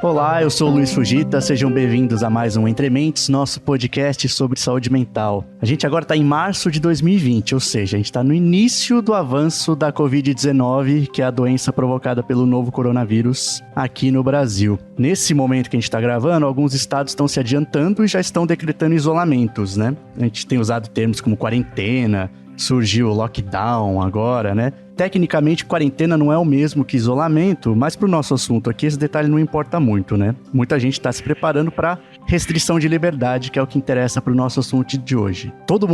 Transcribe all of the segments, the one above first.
Olá, eu sou o Luiz Fujita, sejam bem-vindos a mais um Entre Mentes, nosso podcast sobre saúde mental. A gente agora está em março de 2020, ou seja, a gente está no início do avanço da Covid-19, que é a doença provocada pelo novo coronavírus aqui no Brasil. Nesse momento que a gente está gravando, alguns estados estão se adiantando e já estão decretando isolamentos, né? A gente tem usado termos como quarentena, surgiu o lockdown agora, né? Tecnicamente, quarentena não é o mesmo que isolamento, mas para o nosso assunto aqui, esse detalhe não importa muito, né? Muita gente está se preparando para restrição de liberdade, que é o que interessa para o nosso assunto de hoje. Todo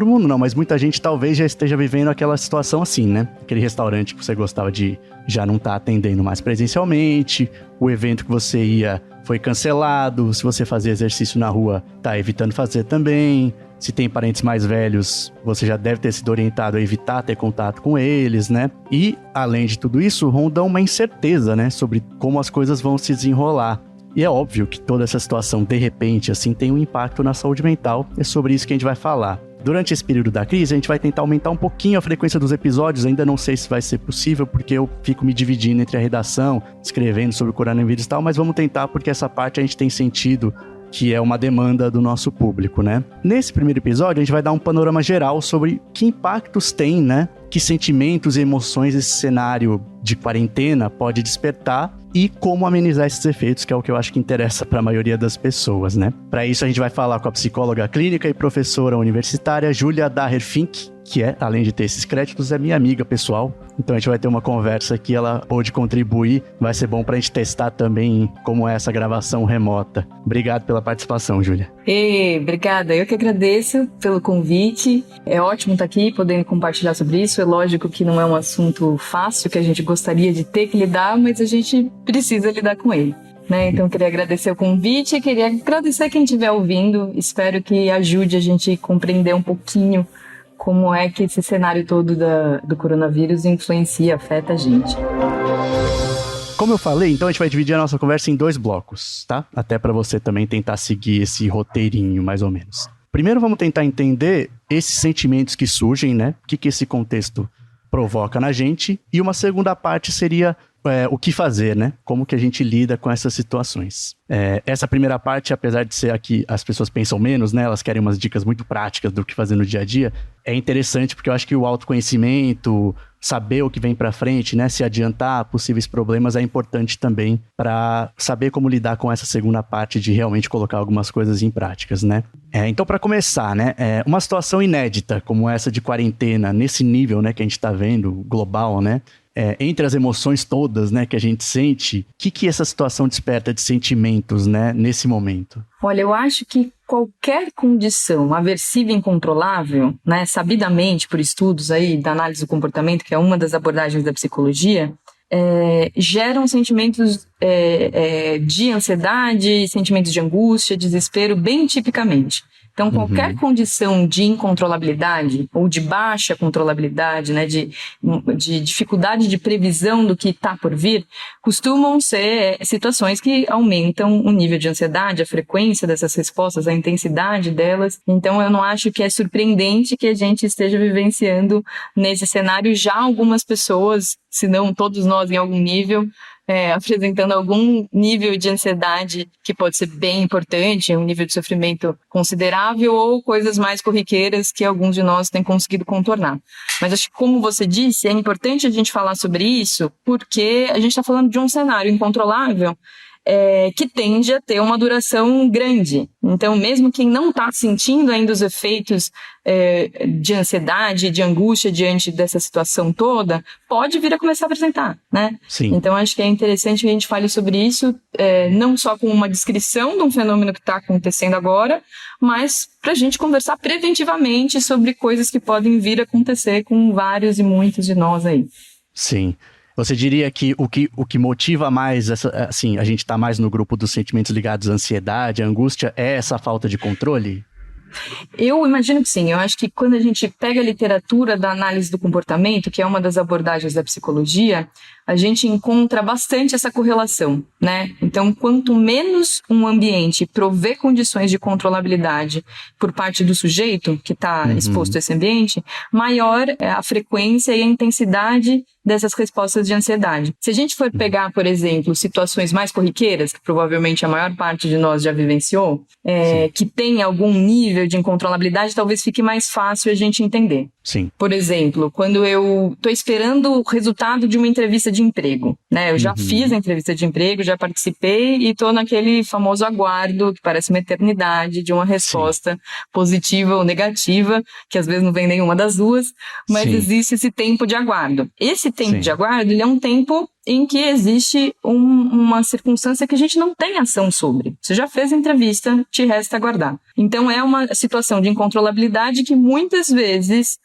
mundo não, mas muita gente talvez já esteja vivendo aquela situação assim, né? Aquele restaurante que você gostava de já não tá atendendo mais presencialmente, o evento que você ia foi cancelado, se você fazia exercício na rua, tá evitando fazer também. Se tem parentes mais velhos, você já deve ter sido orientado a evitar ter contato com eles, né? E, além de tudo isso, ronda uma incerteza, né? Sobre como as coisas vão se desenrolar. E é óbvio que toda essa situação, de repente, assim, tem um impacto na saúde mental. É sobre isso que a gente vai falar. Durante esse período da crise, a gente vai tentar aumentar um pouquinho a frequência dos episódios. Ainda não sei se vai ser possível, porque eu fico me dividindo entre a redação, escrevendo sobre o coronavírus e tal, mas vamos tentar, porque essa parte a gente tem sentido que é uma demanda do nosso público, né? Nesse primeiro episódio, a gente vai dar um panorama geral sobre que impactos tem, né? Que sentimentos e emoções esse cenário de quarentena pode despertar e como amenizar esses efeitos, que é o que eu acho que interessa para a maioria das pessoas, né? Para isso, a gente vai falar com a psicóloga clínica e professora universitária Júlia Daher Fink, que é, além de ter esses créditos, é minha amiga pessoal. Então a gente vai ter uma conversa que ela pôde contribuir. Vai ser bom pra gente testar também como é essa gravação remota. Obrigado pela participação, Júlia. Obrigada. Eu que agradeço pelo convite. É ótimo estar aqui, podendo compartilhar sobre isso. É lógico que não é um assunto fácil, que a gente gostaria de ter que lidar, mas a gente precisa lidar com ele, né? Então, queria agradecer o convite, queria agradecer quem estiver ouvindo. Espero que ajude a gente a compreender um pouquinho como é que esse cenário todo do coronavírus influencia, afeta a gente. Como eu falei, então a gente vai dividir a nossa conversa em 2 blocos, tá? Até para você também tentar seguir esse roteirinho, mais ou menos. Primeiro vamos tentar entender esses sentimentos que surgem, né? O que esse contexto provoca na gente. E uma segunda parte seria o que fazer, né? Como que a gente lida com essas situações. Essa primeira parte, apesar de ser aqui, as pessoas pensam menos, né? Elas querem umas dicas muito práticas do que fazer no dia a dia. É interessante porque eu acho que o autoconhecimento, saber o que vem pra frente, né? Se adiantar a possíveis problemas é importante também para saber como lidar com essa segunda parte de realmente colocar algumas coisas em práticas, né? Então, para começar, né? Uma situação inédita como essa de quarentena, nesse nível, né? Que a gente tá vendo, global, né? Entre as emoções todas, né, que a gente sente, o que essa situação desperta de sentimentos, né, nesse momento? Olha, eu acho que qualquer condição aversiva e incontrolável, né, sabidamente por estudos aí da análise do comportamento, que é uma das abordagens da psicologia, geram sentimentos de ansiedade, sentimentos de angústia, desespero, bem tipicamente. Então, qualquer condição de incontrolabilidade ou de baixa controlabilidade, né, de dificuldade de previsão do que está por vir, costumam ser situações que aumentam o nível de ansiedade, a frequência dessas respostas, a intensidade delas. Então, eu não acho que é surpreendente que a gente esteja vivenciando nesse cenário já algumas pessoas, se não todos nós em algum nível, apresentando algum nível de ansiedade que pode ser bem importante, um nível de sofrimento considerável ou coisas mais corriqueiras que alguns de nós têm conseguido contornar. Mas acho que, como você disse, é importante a gente falar sobre isso porque a gente está falando de um cenário incontrolável que tende a ter uma duração grande. Então, mesmo quem não está sentindo ainda os efeitos de ansiedade, de angústia diante dessa situação toda, pode vir a começar a apresentar, né? Sim. Então, acho que é interessante que a gente fale sobre isso, não só com uma descrição de um fenômeno que está acontecendo agora, mas para a gente conversar preventivamente sobre coisas que podem vir a acontecer com vários e muitos de nós aí. Sim. Você diria que o que motiva mais, assim, a gente está mais no grupo dos sentimentos ligados à ansiedade, à angústia, é essa falta de controle? Eu imagino que sim. Eu acho que quando a gente pega a literatura da análise do comportamento, que é uma das abordagens da psicologia, a gente encontra bastante essa correlação, né? Então, quanto menos um ambiente provê condições de controlabilidade por parte do sujeito que está exposto a esse ambiente, maior é a frequência e a intensidade dessas respostas de ansiedade. Se a gente for pegar, por exemplo, situações mais corriqueiras, que provavelmente a maior parte de nós já vivenciou, que tem algum nível de incontrolabilidade, talvez fique mais fácil a gente entender. Sim. Por exemplo, quando eu estou esperando o resultado de uma entrevista de emprego, né? Eu já fiz a entrevista de emprego, já participei e estou naquele famoso aguardo, que parece uma eternidade, de uma resposta positiva ou negativa, que às vezes não vem nenhuma das duas, mas existe esse tempo de aguardo. Esse tempo de aguardo, ele é um tempo em que existe uma circunstância que a gente não tem ação sobre. Você já fez a entrevista, te resta aguardar. Então é uma situação de incontrolabilidade que muitas vezes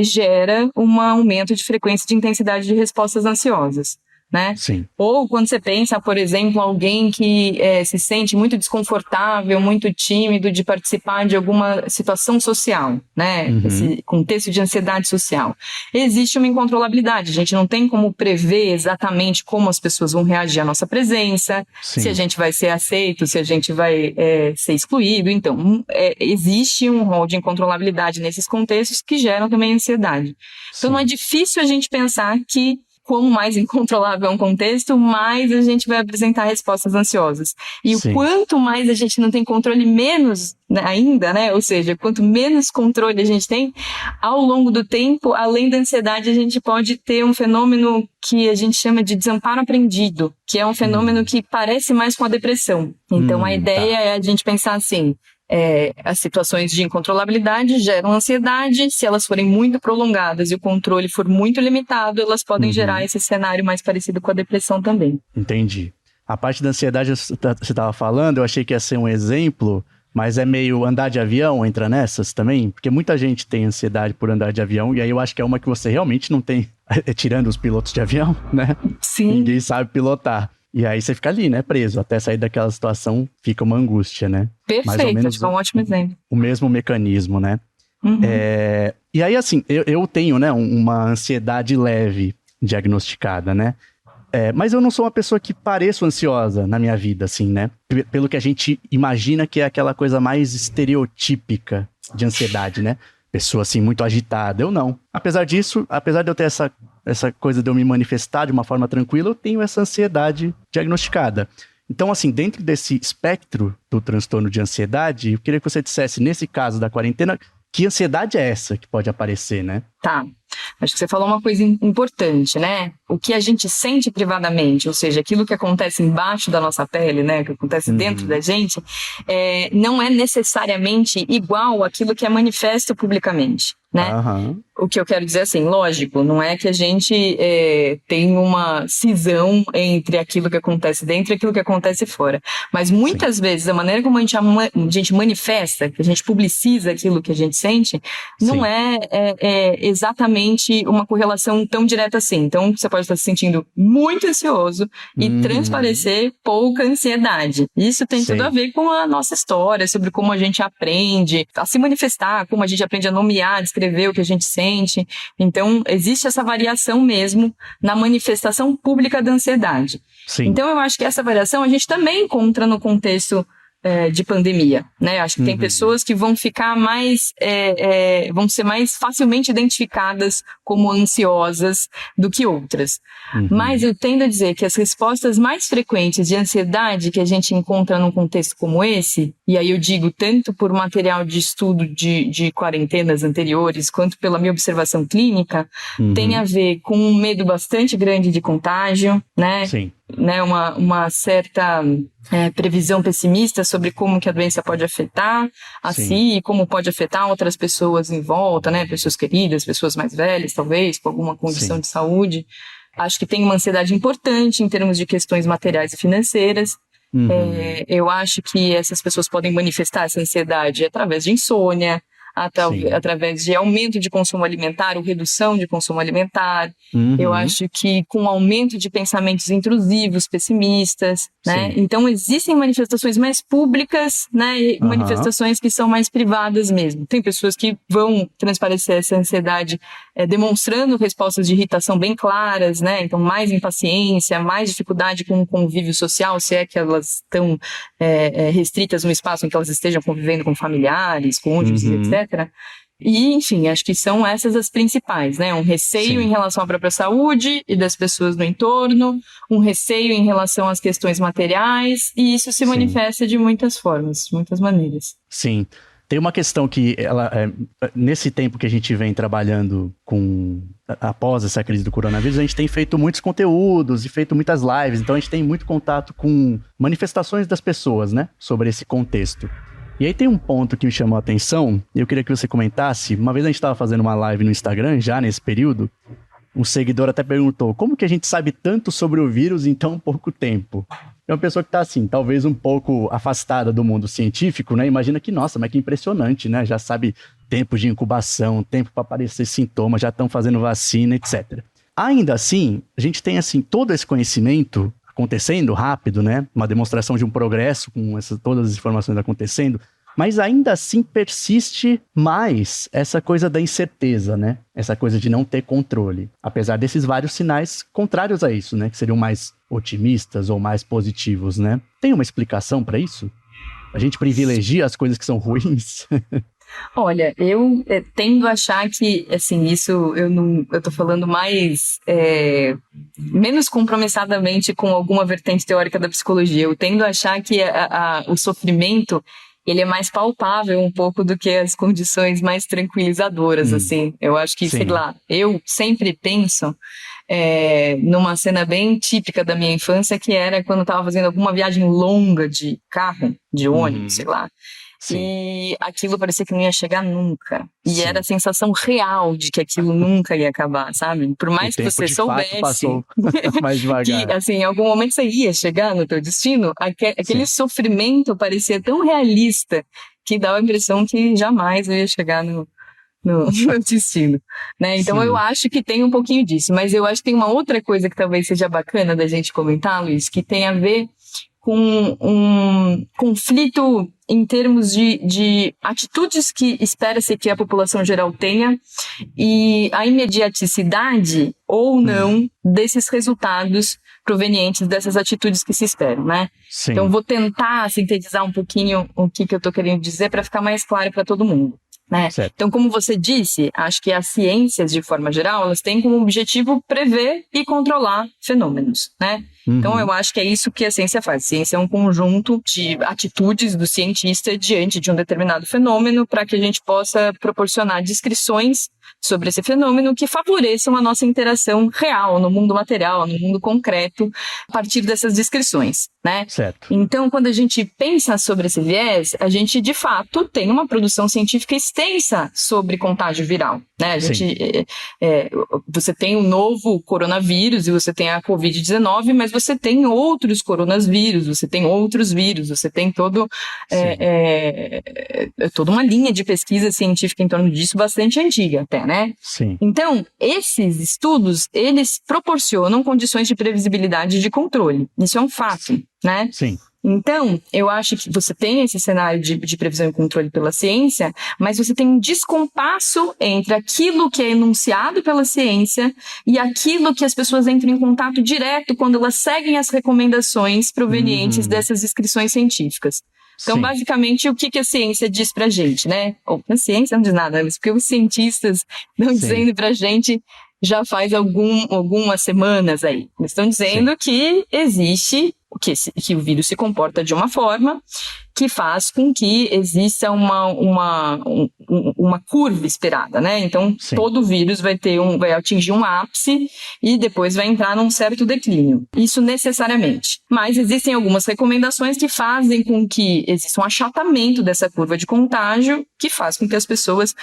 gera um aumento de frequência de intensidade de respostas ansiosas, né? Sim. Ou quando você pensa, por exemplo, alguém que se sente muito desconfortável, muito tímido de participar de alguma situação social, né? Esse contexto de ansiedade social. Existe uma incontrolabilidade, a gente não tem como prever exatamente como as pessoas vão reagir à nossa presença, se a gente vai ser aceito, se a gente vai ser excluído. Então, existe um rol de incontrolabilidade nesses contextos que geram também ansiedade. Então, não é difícil a gente pensar que quanto mais incontrolável é um contexto, mais a gente vai apresentar respostas ansiosas. E o quanto mais a gente não tem controle, menos ainda, né? Ou seja, quanto menos controle a gente tem, ao longo do tempo, além da ansiedade, a gente pode ter um fenômeno que a gente chama de desamparo aprendido, que é um fenômeno que parece mais com a depressão. Então, a ideia é a gente pensar assim, as situações de incontrolabilidade geram ansiedade, se elas forem muito prolongadas e o controle for muito limitado, elas podem gerar esse cenário mais parecido com a depressão também. Entendi. A parte da ansiedade você estava falando, eu achei que ia ser um exemplo, mas é meio andar de avião, entra nessas também? Porque muita gente tem ansiedade por andar de avião, e aí eu acho que é uma que você realmente não tem, tirando os pilotos de avião, né? Sim. Ninguém sabe pilotar. E aí você fica ali, né, preso. Até sair daquela situação, fica uma angústia, né? Perfeito, Mais ou menos acho que é um ótimo exemplo. O mesmo mecanismo, né? E aí, assim, eu tenho, né, uma ansiedade leve diagnosticada, né? Mas eu não sou uma pessoa que pareço ansiosa na minha vida, assim, né? Pelo que a gente imagina que é aquela coisa mais estereotípica de ansiedade, né? Pessoa, assim, muito agitada. Eu não. Apesar disso, apesar de eu ter essa coisa de eu me manifestar de uma forma tranquila, eu tenho essa ansiedade diagnosticada. Então, assim, dentro desse espectro do transtorno de ansiedade, eu queria que você dissesse, nesse caso da quarentena, que ansiedade é essa que pode aparecer, né? Tá. Acho que você falou uma coisa importante, né? O que a gente sente privadamente, ou seja, aquilo que acontece embaixo da nossa pele, né? O que acontece dentro da gente, não é necessariamente igual àquilo que é manifesto publicamente, né? O que eu quero dizer assim, lógico, não é que a gente tem uma cisão entre aquilo que acontece dentro e aquilo que acontece fora. Mas muitas vezes a maneira como a gente manifesta, que a gente publiciza aquilo que a gente sente, não é exatamente uma correlação tão direta assim. Então, você pode estar se sentindo muito ansioso e transparecer pouca ansiedade. Isso tem tudo a ver com a nossa história, sobre como a gente aprende a se manifestar, como a gente aprende a nomear, descrever o que a gente sente. Então, existe essa variação mesmo na manifestação pública da ansiedade. Então, eu acho que essa variação a gente também encontra no contexto de pandemia, né? Acho que tem pessoas que vão ficar mais, vão ser mais facilmente identificadas como ansiosas do que outras. Mas eu tendo a dizer que as respostas mais frequentes de ansiedade que a gente encontra num contexto como esse, e aí eu digo tanto por material de estudo de quarentenas anteriores, quanto pela minha observação clínica, tem a ver com um medo bastante grande de contágio, né? Né, uma certa previsão pessimista sobre como que a doença pode afetar a si e como pode afetar outras pessoas em volta, né, pessoas queridas, pessoas mais velhas, talvez, com alguma condição de saúde. Acho que tem uma ansiedade importante em termos de questões materiais e financeiras. Eu acho que essas pessoas podem manifestar essa ansiedade através de insônia, através de aumento de consumo alimentar ou redução de consumo alimentar. Eu acho que com aumento de pensamentos intrusivos, pessimistas, né? Então existem manifestações mais públicas, né? E manifestações que são mais privadas mesmo. Tem pessoas que vão transparecer essa ansiedade demonstrando respostas de irritação bem claras, né? Então mais impaciência, mais dificuldade com o convívio social, se é que elas estão restritas no espaço em que elas estejam convivendo com familiares, cônjuges, etc. E, enfim, acho que são essas as principais, né? Um receio em relação à própria saúde e das pessoas no entorno, um receio em relação às questões materiais, e isso se manifesta de muitas formas, de muitas maneiras. Sim. Tem uma questão que, nesse tempo que a gente vem trabalhando após essa crise do coronavírus, a gente tem feito muitos conteúdos e feito muitas lives, então a gente tem muito contato com manifestações das pessoas, né, sobre esse contexto. E aí tem um ponto que me chamou a atenção, e eu queria que você comentasse. Uma vez a gente estava fazendo uma live no Instagram, já nesse período, um seguidor até perguntou, como que a gente sabe tanto sobre o vírus em tão pouco tempo? É uma pessoa que está, assim, talvez um pouco afastada do mundo científico, né? Imagina que, nossa, mas que impressionante, né? Já sabe tempo de incubação, tempo para aparecer sintomas, já estão fazendo vacina, etc. Ainda assim, a gente tem, assim, todo esse conhecimento acontecendo rápido, né? Uma demonstração de um progresso com todas as informações acontecendo, mas ainda assim persiste mais essa coisa da incerteza, né? Essa coisa de não ter controle. Apesar desses vários sinais contrários a isso, né? Que seriam mais otimistas ou mais positivos, né? Tem uma explicação para isso? A gente privilegia as coisas que são ruins? Olha, eu tendo a achar que, assim, isso eu tô falando menos compromissadamente com alguma vertente teórica da psicologia. Eu tendo a achar que o sofrimento, ele é mais palpável um pouco do que as condições mais tranquilizadoras, assim. Eu acho que, sei lá, eu sempre penso numa cena bem típica da minha infância, que era quando eu estava fazendo alguma viagem longa de carro, de ônibus, sei lá. Sim. E aquilo parecia que não ia chegar nunca. E era a sensação real de que aquilo nunca ia acabar, sabe? Por mais que você soubesse passou mais devagar. Que, assim, em algum momento você ia chegar no teu destino, aquele sofrimento parecia tão realista que dava a impressão que jamais eu ia chegar no destino, né? Então eu acho que tem um pouquinho disso, mas eu acho que tem uma outra coisa que talvez seja bacana da gente comentar, Luiz, que tem a ver com um conflito em termos de atitudes que espera-se que a população geral tenha e a imediaticidade ou não desses resultados provenientes dessas atitudes que se esperam, né? Sim. Então vou tentar sintetizar um pouquinho o que eu estou querendo dizer para ficar mais claro para todo mundo. Né? Então, como você disse, acho que as ciências, de forma geral, elas têm como objetivo prever e controlar fenômenos, né? Então, eu acho que é isso que a ciência faz. A ciência é um conjunto de atitudes do cientista diante de um determinado fenômeno para que a gente possa proporcionar descrições sobre esse fenômeno que favoreçam a nossa interação real no mundo material, no mundo concreto, a partir dessas descrições, né? Certo. Então, quando a gente pensa sobre esse viés, a gente, de fato, tem uma produção científica extensa sobre contágio viral, né? Você tem um novo coronavírus e você tem a Covid-19, mas você tem outros coronavírus, você tem outros vírus, você tem toda uma linha de pesquisa científica em torno disso bastante antiga até, né? Sim. Então, esses estudos, eles proporcionam condições de previsibilidade e de controle. Isso é um fato, né? Sim. Então, eu acho que você tem esse cenário de previsão e controle pela ciência, mas você tem um descompasso entre aquilo que é enunciado pela ciência e aquilo que as pessoas entram em contato direto quando elas seguem as recomendações provenientes dessas descrições científicas. Então, basicamente, o que a ciência diz pra gente, né? A ciência não diz nada, mas porque os cientistas estão dizendo pra gente já faz algumas semanas aí. Eles estão dizendo que existe, que o vírus se comporta de uma forma que faz com que exista uma curva esperada, né? Então, todo vírus vai atingir um ápice e depois vai entrar num certo declínio. Isso necessariamente. Mas existem algumas recomendações que fazem com que exista um achatamento dessa curva de contágio que faz com que as pessoas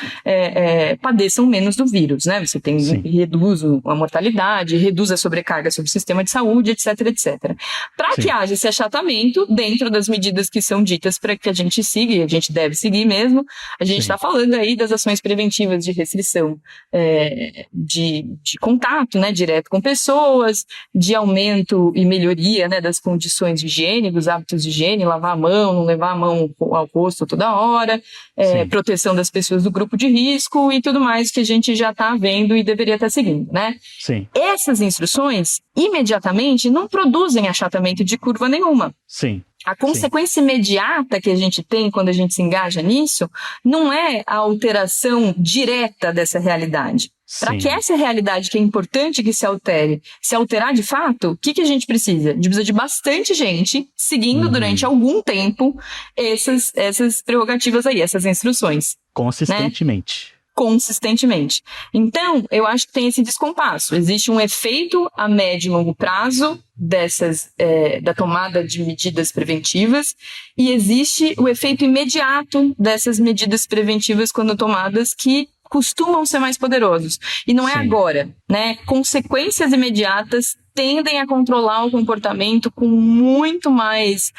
padeçam menos do vírus, né? Você reduz a mortalidade, reduz a sobrecarga sobre o sistema de saúde, etc, etc. Para que haja esse achatamento, dentro das medidas que são ditas para que a gente siga, e a gente deve seguir mesmo, a gente está falando aí das ações preventivas de restrição de contato, né, direto com pessoas, de aumento e melhoria, né, das condições de higiene, dos hábitos de higiene, lavar a mão, não levar a mão ao rosto toda hora, proteção das pessoas do grupo de risco e tudo mais que a gente já está vendo e deveria estar seguindo, né? Sim. Essas instruções, imediatamente, não produzem achatamento de curva nenhuma. Sim. A consequência imediata que a gente tem quando a gente se engaja nisso não é a alteração direta dessa realidade. Para que essa realidade que é importante que se altere, se alterar de fato, o que a gente precisa? A gente precisa de bastante gente seguindo durante algum tempo essas prerrogativas aí, essas instruções. Consistentemente. Né? Consistentemente. Então, eu acho que tem esse descompasso. Existe um efeito a médio e longo prazo da tomada de medidas preventivas e existe o efeito imediato dessas medidas preventivas quando tomadas que costumam ser mais poderosos. E não é agora, né? Consequências imediatas tendem a controlar o comportamento com muito mais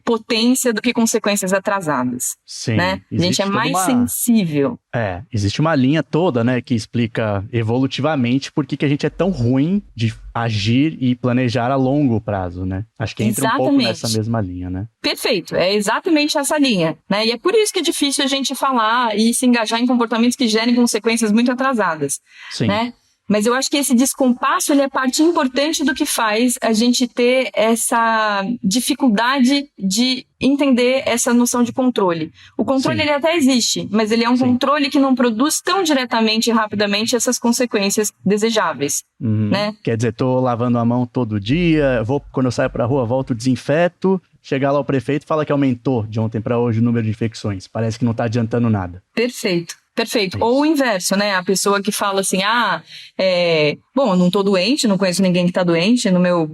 potência do que consequências atrasadas. Sim. Né? A gente é mais sensível. Existe uma linha toda, né, que explica evolutivamente por que a gente é tão ruim de agir e planejar a longo prazo, né? Acho que entra um pouco nessa mesma linha, né? Perfeito, é exatamente essa linha, né? E é por isso que é difícil a gente falar e se engajar em comportamentos que gerem consequências muito atrasadas, né? Mas eu acho que esse descompasso ele é parte importante do que faz a gente ter essa dificuldade de entender essa noção de controle. O controle ele até existe, mas ele é um controle que não produz tão diretamente e rapidamente essas consequências desejáveis. Né? Quer dizer, tô lavando a mão todo dia, quando eu saio pra rua, volto, desinfeto, chegar lá o prefeito fala que aumentou de ontem para hoje o número de infecções. Parece que não tá adiantando nada. Perfeito. Ou o inverso, né? A pessoa que fala assim, bom, eu não tô doente, não conheço ninguém que tá doente no meu,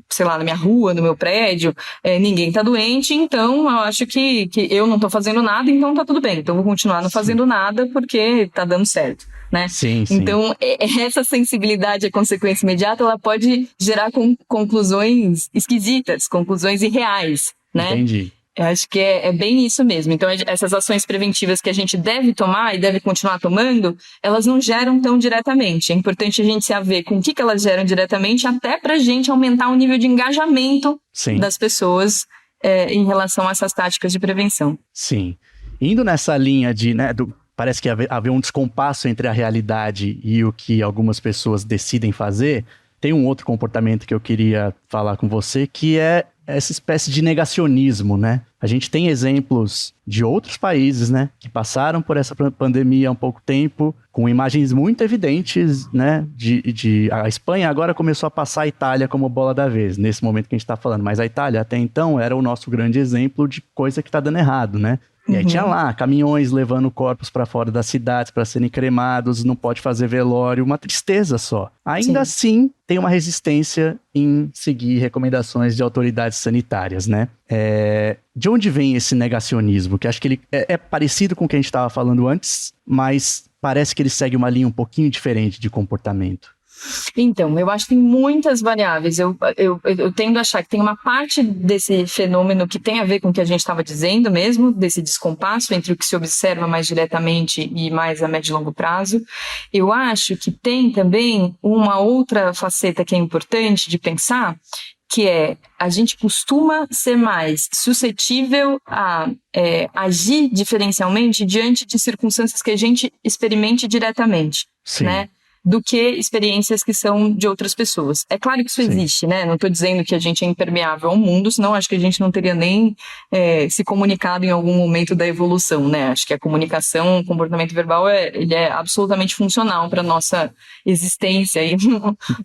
sei lá, na minha rua, no meu prédio, ninguém tá doente, então eu acho que eu não tô fazendo nada, então tá tudo bem. Então eu vou continuar não fazendo nada porque tá dando certo, né? Sim. Então, essa sensibilidade à consequência imediata, ela pode gerar conclusões esquisitas, conclusões irreais, né? Entendi. Eu acho que é bem isso mesmo. Então, essas ações preventivas que a gente deve tomar e deve continuar tomando, elas não geram tão diretamente. É importante a gente se haver com o que elas geram diretamente, até para a gente aumentar o nível de engajamento das pessoas em relação a essas táticas de prevenção. Sim. Indo nessa linha de, né, parece que haver um descompasso entre a realidade e o que algumas pessoas decidem fazer, tem um outro comportamento que eu queria falar com você, que é essa espécie de negacionismo, né? A gente tem exemplos de outros países, né, que passaram por essa pandemia há um pouco tempo, com imagens muito evidentes, né, a Espanha agora começou a passar a Itália como bola da vez, nesse momento que a gente está falando, mas a Itália até então era o nosso grande exemplo de coisa que está dando errado, né? E aí tinha lá caminhões levando corpos para fora das cidades para serem cremados, não pode fazer velório, uma tristeza só. Ainda assim, tem uma resistência em seguir recomendações de autoridades sanitárias, né? De onde vem esse negacionismo? Que acho que ele é parecido com o que a gente estava falando antes, mas parece que ele segue uma linha um pouquinho diferente de comportamento. Então, eu acho que tem muitas variáveis. Eu tendo a achar que tem uma parte desse fenômeno que tem a ver com o que a gente estava dizendo mesmo, desse descompasso entre o que se observa mais diretamente e mais a médio e longo prazo. Eu acho que tem também uma outra faceta que é importante de pensar, que é a gente costuma ser mais suscetível a agir diferencialmente diante de circunstâncias que a gente experimente diretamente, né? Do que experiências que são de outras pessoas. É claro que isso existe, né? Não estou dizendo que a gente é impermeável ao mundo, senão acho que a gente não teria nem se comunicado em algum momento da evolução, né? Acho que a comunicação, o comportamento verbal, ele é absolutamente funcional para a nossa existência aí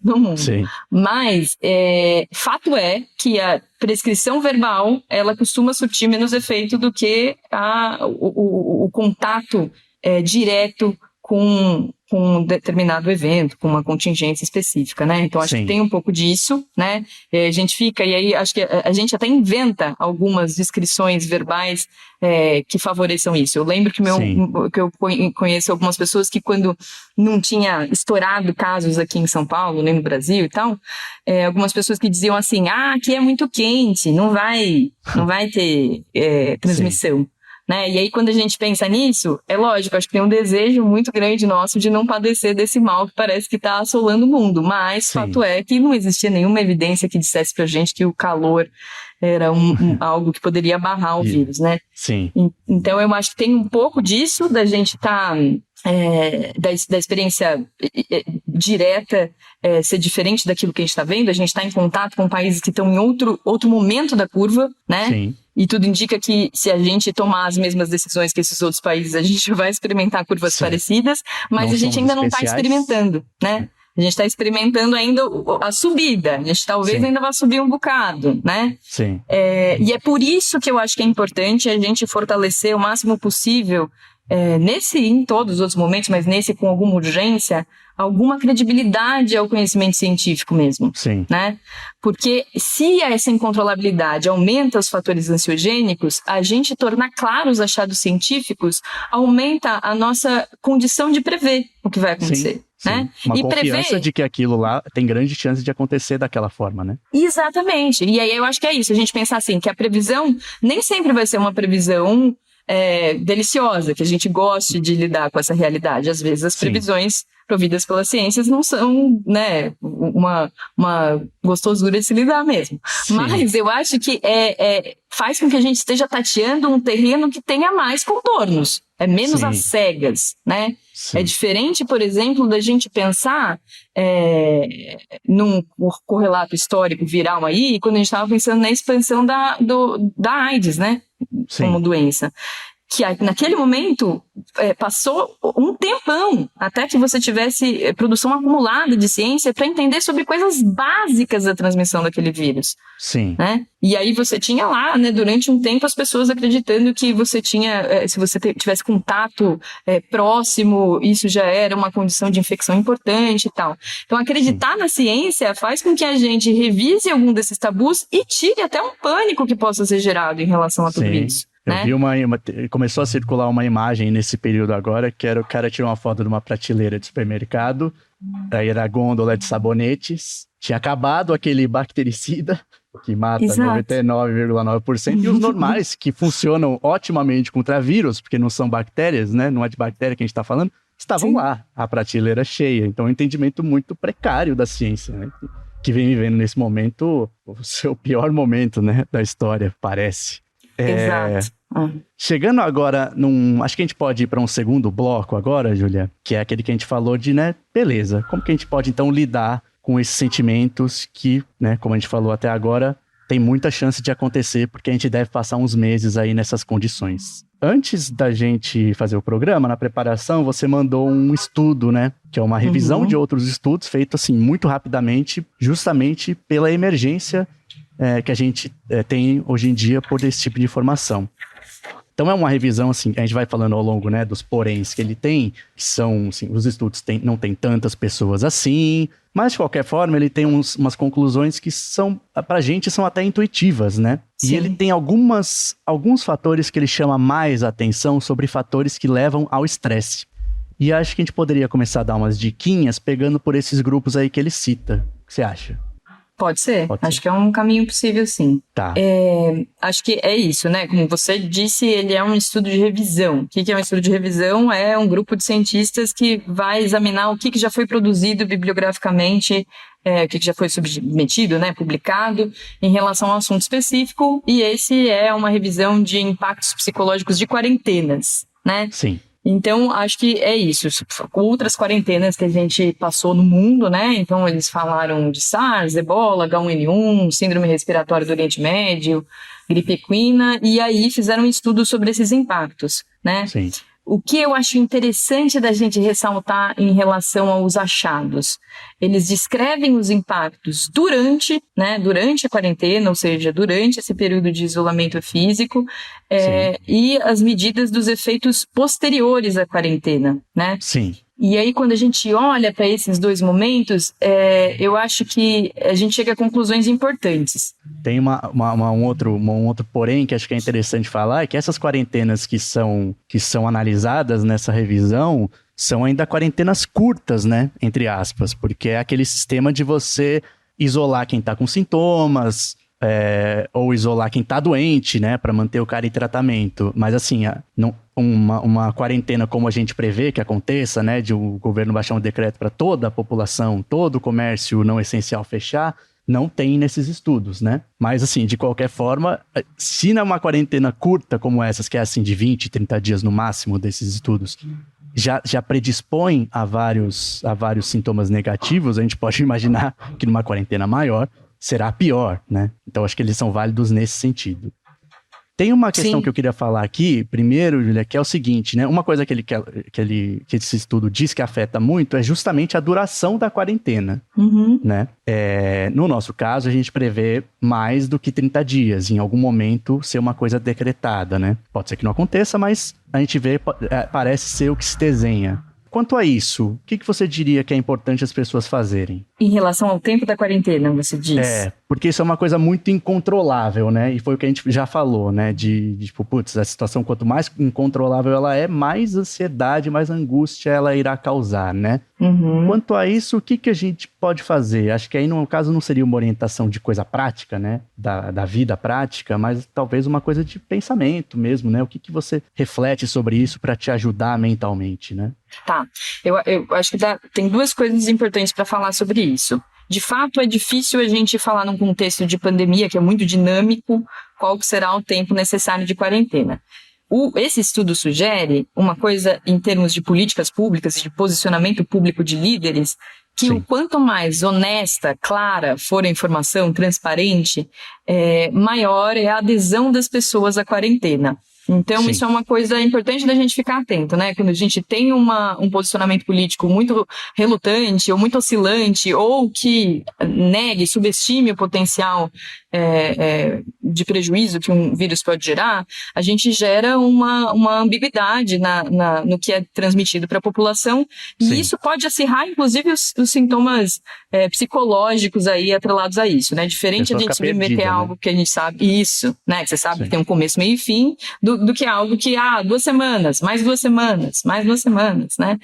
no mundo. Mas, fato é que a prescrição verbal, ela costuma surtir menos efeito do que o contato direto com um determinado evento, com uma contingência específica, né? Então, acho que tem um pouco disso, né? A gente fica, e aí acho que a gente até inventa algumas descrições verbais que favoreçam isso. Eu lembro que eu conheço algumas pessoas que quando não tinha estourado casos aqui em São Paulo, nem no Brasil e tal, algumas pessoas que diziam assim, aqui é muito quente, não vai ter transmissão. Né? E aí, quando a gente pensa nisso, é lógico, acho que tem um desejo muito grande nosso de não padecer desse mal que parece que está assolando o mundo, mas fato é que não existia nenhuma evidência que dissesse pra gente que o calor era algo que poderia barrar o vírus, né? Sim. Então, eu acho que tem um pouco disso, da gente estar da experiência direta ser diferente daquilo que a gente está vendo. A gente está em contato com países que estão em outro momento da curva, né? Sim. E tudo indica que se a gente tomar as mesmas decisões que esses outros países, a gente vai experimentar curvas parecidas, mas a gente ainda não está experimentando, né? A gente está experimentando ainda a subida. A gente talvez ainda vá subir um bocado, né? Sim. E é por isso que eu acho que é importante a gente fortalecer o máximo possível, em todos os outros momentos, mas nesse com alguma urgência, alguma credibilidade ao conhecimento científico mesmo. Sim. Né? Porque se essa incontrolabilidade aumenta os fatores ansiogênicos, a gente tornar claros os achados científicos aumenta a nossa condição de prever o que vai acontecer. Sim. Né? Uma e confiança prever... de que aquilo lá tem grande chance de acontecer daquela forma, né? Exatamente. E aí eu acho que é isso. A gente pensar assim, que a previsão nem sempre vai ser uma previsão deliciosa, que a gente goste de lidar com essa realidade. Às vezes as previsões providas pelas ciências não são, né, uma gostosura de se lidar mesmo. Sim. Mas eu acho que faz com que a gente esteja tateando um terreno que tenha mais contornos. É menos às cegas, né? Sim. É diferente, por exemplo, da gente pensar num correlato histórico viral aí, quando a gente estava pensando na expansão da AIDS, né? Sim. Como doença. Que naquele momento passou um tempão até que você tivesse produção acumulada de ciência para entender sobre coisas básicas da transmissão daquele vírus. Sim. Né? E aí você tinha lá, né, durante um tempo, as pessoas acreditando que você tinha, se você tivesse contato próximo, isso já era uma condição de infecção importante e tal. Então, acreditar na ciência faz com que a gente revise algum desses tabus e tire até um pânico que possa ser gerado em relação a tudo isso. Eu vi começou a circular uma imagem nesse período agora, que era o cara tirou uma foto de uma prateleira de supermercado, aí era a gôndola de sabonetes, tinha acabado aquele bactericida, que mata 99,9%, e os normais, que funcionam otimamente contra vírus, porque não são bactérias, né? Não é de bactéria que a gente está falando, estavam lá, a prateleira cheia. Então, é um entendimento muito precário da ciência, né? Que vem vivendo nesse momento, o seu pior momento, né, da história, parece. Exato. Chegando agora acho que a gente pode ir para um segundo bloco agora, Júlia, que é aquele que a gente falou de, né, beleza, como que a gente pode então lidar com esses sentimentos que, né, como a gente falou até agora, tem muita chance de acontecer, porque a gente deve passar uns meses aí nessas condições. Antes da gente fazer o programa, na preparação, você mandou um estudo, né, que é uma revisão de outros estudos, feito assim muito rapidamente, justamente pela emergência que a gente tem hoje em dia por esse tipo de informação. Então é uma revisão, assim, a gente vai falando ao longo, né, dos poréns que ele tem, que são, assim, os estudos não tem tantas pessoas assim, mas de qualquer forma ele tem umas conclusões que são, pra gente, são até intuitivas, né? Sim. E ele tem alguns fatores que ele chama mais atenção sobre fatores que levam ao estresse. E acho que a gente poderia começar a dar umas diquinhas pegando por esses grupos aí que ele cita. O que você acha? Pode ser. Acho que é um caminho possível, sim. Tá. Acho que é isso, né? Como você disse, ele é um estudo de revisão. O que é um estudo de revisão? É um grupo de cientistas que vai examinar o que já foi produzido bibliograficamente, o que já foi submetido, né, publicado, em relação a um assunto específico. E esse é uma revisão de impactos psicológicos de quarentenas, né? Sim. Então, acho que é isso. Outras quarentenas que a gente passou no mundo, né? Então, eles falaram de SARS, Ebola, H1N1, síndrome respiratória do Oriente Médio, gripe equina, e aí fizeram um estudo sobre esses impactos, né? Sim. O que eu acho interessante da gente ressaltar em relação aos achados? Eles descrevem os impactos durante a quarentena, ou seja, durante esse período de isolamento físico, e as medidas dos efeitos posteriores à quarentena, né? Sim. E aí, quando a gente olha para esses dois momentos, eu acho que a gente chega a conclusões importantes. Tem um outro porém que acho que é interessante falar, é que essas quarentenas que são analisadas nessa revisão são ainda quarentenas curtas, né? Entre aspas, porque é aquele sistema de você isolar quem está com sintomas, ou isolar quem está doente, né? Para manter o cara em tratamento. Mas assim, uma quarentena como a gente prevê que aconteça, né? De o governo baixar um decreto para toda a população, todo o comércio não essencial fechar, não tem nesses estudos, né? Mas assim, de qualquer forma, se numa quarentena curta como essas, que é assim de 20, 30 dias no máximo desses estudos, já predispõe a vários sintomas negativos, a gente pode imaginar que numa quarentena maior será pior, né? Então acho que eles são válidos nesse sentido. Tem uma questão que eu queria falar aqui, primeiro, Júlia, que é o seguinte, né? Uma coisa que esse estudo diz que afeta muito é justamente a duração da quarentena, né? No nosso caso, a gente prevê mais do que 30 dias, em algum momento ser uma coisa decretada, né? Pode ser que não aconteça, mas a gente vê, parece ser o que se desenha. Quanto a isso, o que você diria que é importante as pessoas fazerem? Em relação ao tempo da quarentena, você diz? Porque isso é uma coisa muito incontrolável, né? E foi o que a gente já falou, né? De tipo, putz, a situação quanto mais incontrolável ela é, mais ansiedade, mais angústia ela irá causar, né? Quanto a isso, o que a gente pode fazer? Acho que aí, no caso, não seria uma orientação de coisa prática, né? Da vida prática, mas talvez uma coisa de pensamento mesmo, né? O que você reflete sobre isso para te ajudar mentalmente, né? Tá, eu acho que tem duas coisas importantes para falar sobre isso. De fato, é difícil a gente falar num contexto de pandemia, que é muito dinâmico, qual que será o tempo necessário de quarentena. Esse estudo sugere uma coisa em termos de políticas públicas e de posicionamento público de líderes, que o quanto mais honesta, clara for a informação, transparente, maior é a adesão das pessoas à quarentena. Então, isso é uma coisa importante da gente ficar atento, né? Quando a gente tem um posicionamento político muito relutante ou muito oscilante, ou que negue, subestime o potencial de prejuízo que um vírus pode gerar, a gente gera uma ambiguidade no que é transmitido para a população, e isso pode acirrar, inclusive, os sintomas psicológicos aí atrelados a isso, né? Diferente a gente submeter a algo que a gente sabe, isso, né? Que você sabe que tem um começo, meio e fim, do que algo que, 2 semanas, mais 2 semanas, mais 2 semanas, né?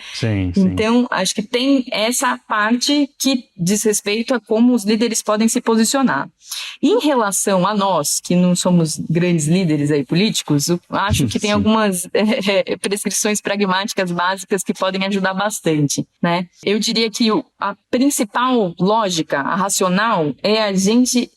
Então, acho que tem essa parte que diz respeito a como os líderes podem se posicionar. Em relação a nós, que não somos grandes líderes aí políticos, eu acho que tem algumas prescrições pragmáticas básicas que podem ajudar bastante, né? Eu diria que a principal lógica, a racional, é a gente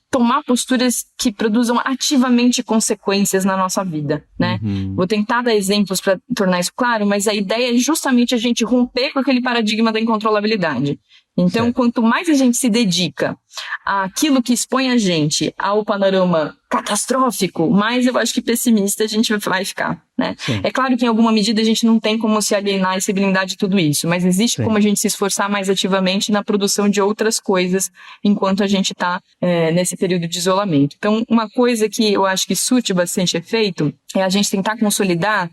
tomar posturas que produzam ativamente consequências na nossa vida, né? Vou tentar dar exemplos para tornar isso claro, mas a ideia é justamente a gente romper com aquele paradigma da incontrolabilidade. Então, quanto mais a gente se dedica àquilo que expõe a gente ao panorama catastrófico, mais eu acho que pessimista a gente vai ficar, né? É claro que em alguma medida a gente não tem como se alienar e se blindar de tudo isso, mas existe como a gente se esforçar mais ativamente na produção de outras coisas enquanto a gente está nesse período de isolamento. Então, uma coisa que eu acho que surte bastante efeito é a gente tentar consolidar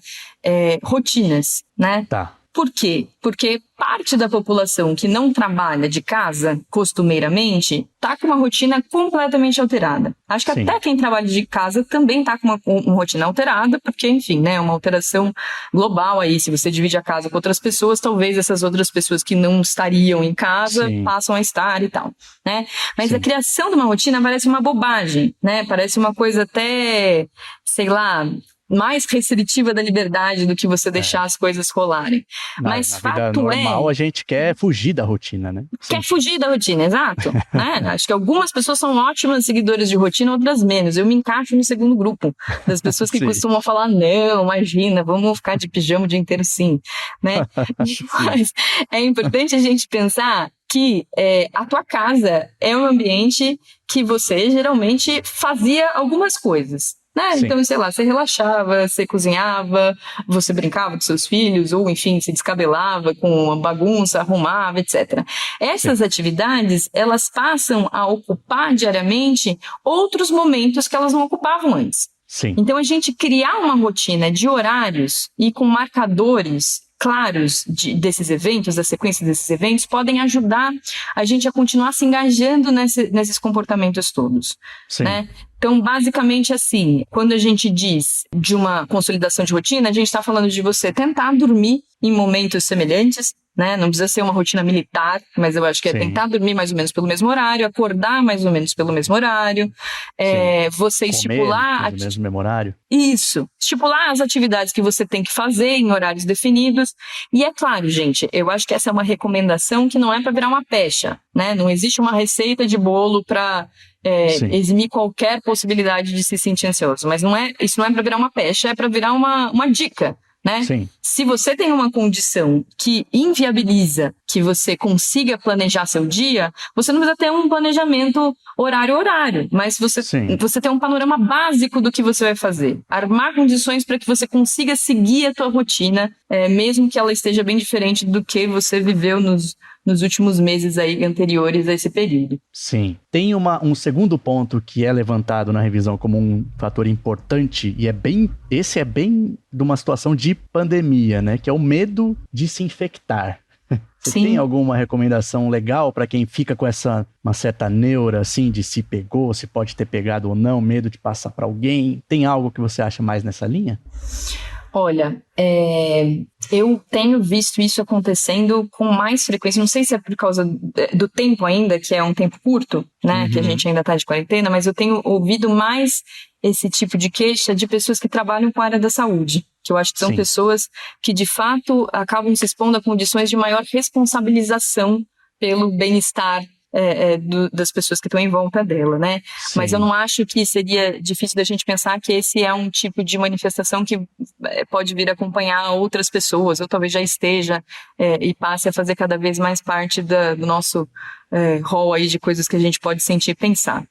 rotinas, né? Por quê? Porque parte da população que não trabalha de casa costumeiramente está com uma rotina completamente alterada. Acho que até quem trabalha de casa também está com uma rotina alterada, porque, enfim, né, é uma alteração global aí. Se você divide a casa com outras pessoas, talvez essas outras pessoas que não estariam em casa passam a estar e tal, né? Mas a criação de uma rotina parece uma bobagem, né? Parece uma coisa até, sei lá, mais restritiva da liberdade do que você deixar as coisas rolarem. Mas na vida normal, a gente quer fugir da rotina, né? Quer fugir da rotina, exato. Né? Acho que algumas pessoas são ótimas seguidoras de rotina, outras menos. Eu me encaixo no segundo grupo, das pessoas que costumam falar, não, imagina, vamos ficar de pijama o dia inteiro, sim. Né? Mas é importante a gente pensar que a tua casa é um ambiente que você geralmente fazia algumas coisas. Né? Então, sei lá, você relaxava, você cozinhava, você brincava com seus filhos, ou enfim, se descabelava com uma bagunça, arrumava, etc. Essas atividades, elas passam a ocupar diariamente outros momentos que elas não ocupavam antes. Então, a gente criar uma rotina de horários e com marcadores claros desses eventos, da sequência desses eventos, podem ajudar a gente a continuar se engajando nesses comportamentos todos, né? Então, basicamente assim, quando a gente diz de uma consolidação de rotina, a gente está falando de você tentar dormir em momentos semelhantes, né? Não precisa ser uma rotina militar, mas eu acho que é tentar dormir mais ou menos pelo mesmo horário, acordar mais ou menos pelo mesmo horário, você estipular... Pelo mesmo horário. Isso, estipular as atividades que você tem que fazer em horários definidos. E é claro, gente, eu acho que essa é uma recomendação que não é para virar uma pecha, né? Não existe uma receita de bolo para eximir qualquer possibilidade de se sentir ansioso. Mas isso não é para virar uma pecha, é para virar uma dica, né? Sim. Se você tem uma condição que inviabiliza que você consiga planejar seu dia, você não precisa ter um planejamento horário, mas você tem um panorama básico do que você vai fazer. Armar condições para que você consiga seguir a tua rotina, mesmo que ela esteja bem diferente do que você viveu nos últimos meses aí anteriores a esse período. Sim. Tem um segundo ponto que é levantado na revisão como um fator importante, e esse é bem de uma situação de pandemia, né? Que é o medo de se infectar. Você Sim. tem alguma recomendação legal para quem fica com uma certa neura, assim, de se pegou, se pode ter pegado ou não, medo de passar para alguém? Tem algo que você acha mais nessa linha? Olha, eu tenho visto isso acontecendo com mais frequência. Não sei se é por causa do tempo ainda, que é um tempo curto, né? Uhum. Que a gente ainda está de quarentena, mas eu tenho ouvido mais esse tipo de queixa de pessoas que trabalham com a área da saúde. Que eu acho que são pessoas que, de fato, acabam se expondo a condições de maior responsabilização pelo bem-estar das pessoas que estão em volta dela, né? Sim. Mas eu não acho que seria difícil da gente pensar que esse é um tipo de manifestação que pode vir a acompanhar outras pessoas, ou talvez já esteja e passe a fazer cada vez mais parte do nosso rol aí de coisas que a gente pode sentir e pensar.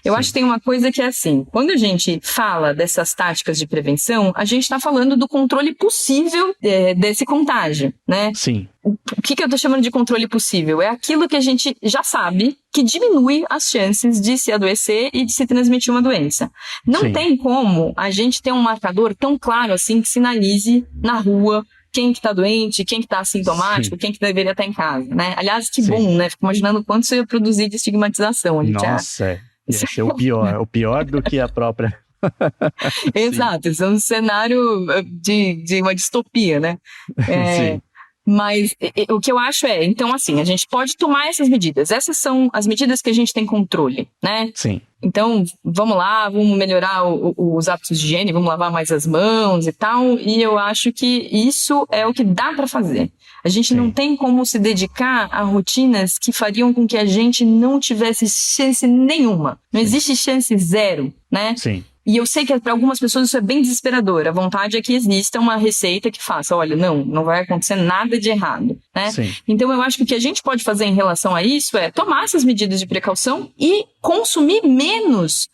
Eu acho que tem uma coisa que é assim, quando a gente fala dessas táticas de prevenção, a gente está falando do controle possível desse contágio, né? Sim. O que eu estou chamando de controle possível? É aquilo que a gente já sabe que diminui as chances de se adoecer e de se transmitir uma doença. Não tem como a gente ter um marcador tão claro assim que sinalize na rua quem que tá doente, quem que tá assintomático, quem que deveria estar em casa, né? Aliás, que bom, né? Fico imaginando quanto isso ia produzir de estigmatização. Nossa, ia ser o pior do que a própria... Exato, isso é um cenário de uma distopia, né? Sim. Mas o que eu acho então assim, a gente pode tomar essas medidas. Essas são as medidas que a gente tem controle, né? Sim. Então, vamos lá, vamos melhorar os hábitos de higiene, vamos lavar mais as mãos e tal. E eu acho que isso é o que dá para fazer. A gente não tem como se dedicar a rotinas que fariam com que a gente não tivesse chance nenhuma. Não existe chance zero, né? Sim. E eu sei que para algumas pessoas isso é bem desesperador. A vontade é que exista uma receita que faça, olha, não vai acontecer nada de errado, né? Sim. Então eu acho que o que a gente pode fazer em relação a isso é tomar essas medidas de precaução e consumir menos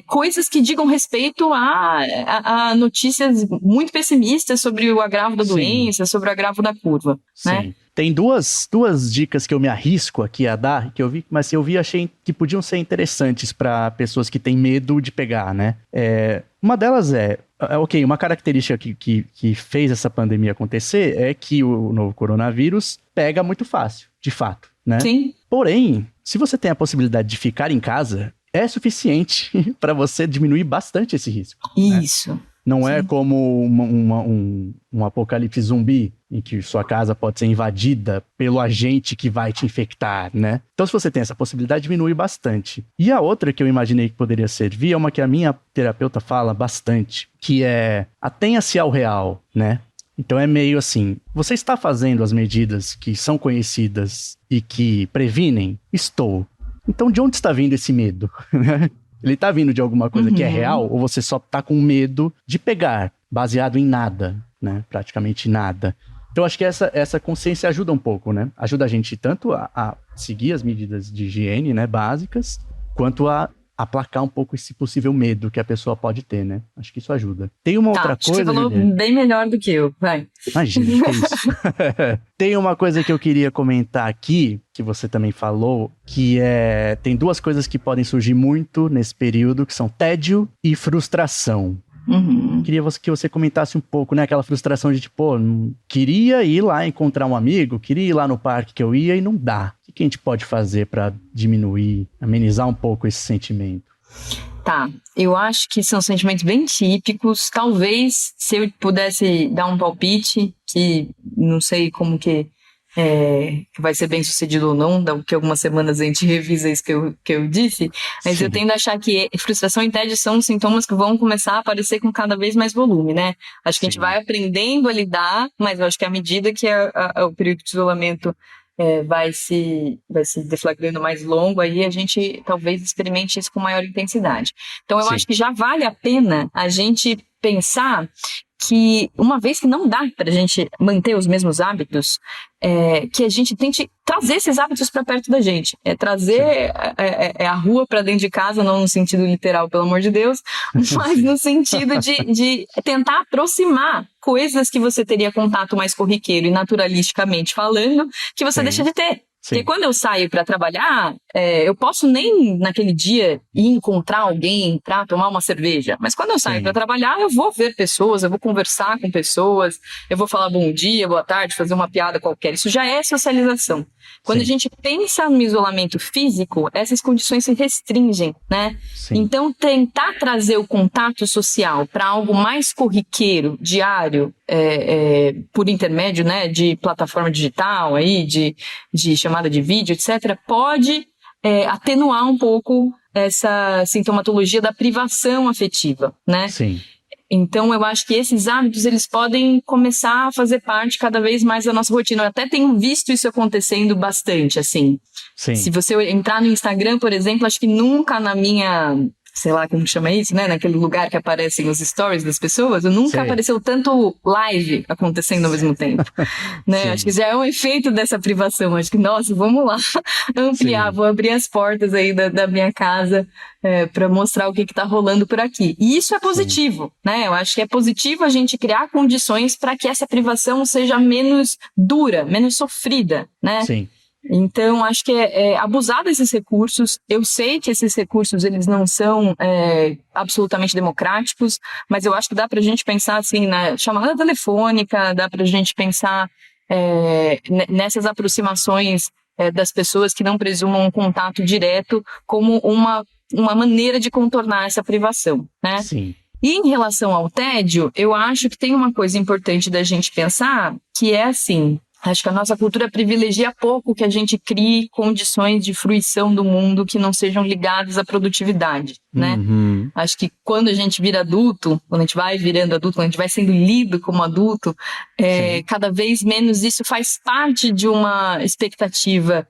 coisas que digam respeito a notícias muito pessimistas sobre o agravo da doença, sobre o agravo da curva, né? Tem duas dicas que eu me arrisco aqui a dar, que eu vi, mas eu achei que podiam ser interessantes para pessoas que têm medo de pegar, né? Uma delas uma característica que fez essa pandemia acontecer é que o novo coronavírus pega muito fácil, de fato, né? Sim. Porém, se você tem a possibilidade de ficar em casa, é suficiente para você diminuir bastante esse risco. Isso. Né? Não é como um apocalipse zumbi, em que sua casa pode ser invadida pelo agente que vai te infectar, né? Então, se você tem essa possibilidade, diminui bastante. E a outra que eu imaginei que poderia servir é uma que a minha terapeuta fala bastante, que é atenha-se ao real, né? Então é meio assim, você está fazendo as medidas que são conhecidas e que previnem? Estou. Então, de onde está vindo esse medo? Ele tá vindo de alguma coisa que é real, ou você só tá com medo de pegar, baseado em nada, né? Praticamente nada. Então, acho que essa consciência ajuda um pouco, né? Ajuda a gente tanto a seguir as medidas de higiene, né, básicas, quanto a aplacar um pouco esse possível medo que a pessoa pode ter, né? Acho que isso ajuda. Tem uma outra coisa... Você falou bem melhor do que eu, vai. Imagina, que isso. Tem uma coisa que eu queria comentar aqui, que você também falou, que tem duas coisas que podem surgir muito nesse período, que são tédio e frustração. Uhum. Queria que você comentasse um pouco, né? Aquela frustração de tipo, queria ir lá encontrar um amigo, queria ir lá no parque que eu ia e não dá. O que a gente pode fazer para diminuir, amenizar um pouco esse sentimento? Tá, eu acho que são sentimentos bem típicos. Talvez, se eu pudesse dar um palpite, que não sei como que vai ser bem sucedido ou não, daqui a algumas semanas a gente revisa isso que eu disse, mas eu tendo a achar que frustração e tédio são sintomas que vão começar a aparecer com cada vez mais volume, né? Acho que a gente vai aprendendo a lidar, mas eu acho que à medida que o período de isolamento vai se deflagrando mais longo, aí a gente talvez experimente isso com maior intensidade. Então eu acho que já vale a pena a gente pensar que uma vez que não dá para a gente manter os mesmos hábitos, que a gente tente trazer esses hábitos para perto da gente. Trazer a rua para dentro de casa, não no sentido literal, pelo amor de Deus, mas no sentido de tentar aproximar coisas que você teria contato mais corriqueiro e naturalisticamente falando, que você deixa de ter. Porque quando eu saio para trabalhar, eu posso nem naquele dia ir encontrar alguém para tomar uma cerveja. Mas quando eu saio para trabalhar, eu vou ver pessoas, eu vou conversar com pessoas, eu vou falar bom dia, boa tarde, fazer uma piada qualquer. Isso já é socialização. Quando a gente pensa no isolamento físico, essas condições se restringem, né? Então, tentar trazer o contato social para algo mais corriqueiro, diário, por intermédio, né, de plataforma digital, aí, de chamada de vídeo, etc., pode atenuar um pouco essa sintomatologia da privação afetiva, né? Sim. Então, eu acho que esses hábitos, eles podem começar a fazer parte cada vez mais da nossa rotina. Eu até tenho visto isso acontecendo bastante, assim. Sim. Se você entrar no Instagram, por exemplo, acho que nunca na minha... sei lá como chama isso, né? Naquele lugar que aparecem os stories das pessoas, nunca apareceu tanto live acontecendo ao mesmo tempo, né? Acho que já é um efeito dessa privação. Acho que, nossa, vamos lá ampliar, vou abrir as portas aí da minha casa para mostrar o que tá rolando por aqui. E isso é positivo, né? Eu acho que é positivo a gente criar condições para que essa privação seja menos dura, menos sofrida, né? Sim. Então, acho que abusar desses recursos. Eu sei que esses recursos, eles não são absolutamente democráticos, mas eu acho que dá pra gente pensar, assim, na chamada telefônica, dá pra gente pensar nessas aproximações das pessoas que não presumam um contato direto como uma maneira de contornar essa privação, né? Sim. E em relação ao tédio, eu acho que tem uma coisa importante da gente pensar, que é assim... Acho que a nossa cultura privilegia pouco que a gente crie condições de fruição do mundo que não sejam ligadas à produtividade, né? Acho que quando a gente vira adulto, quando a gente vai virando adulto, quando a gente vai sendo lido como adulto, cada vez menos isso faz parte de uma expectativa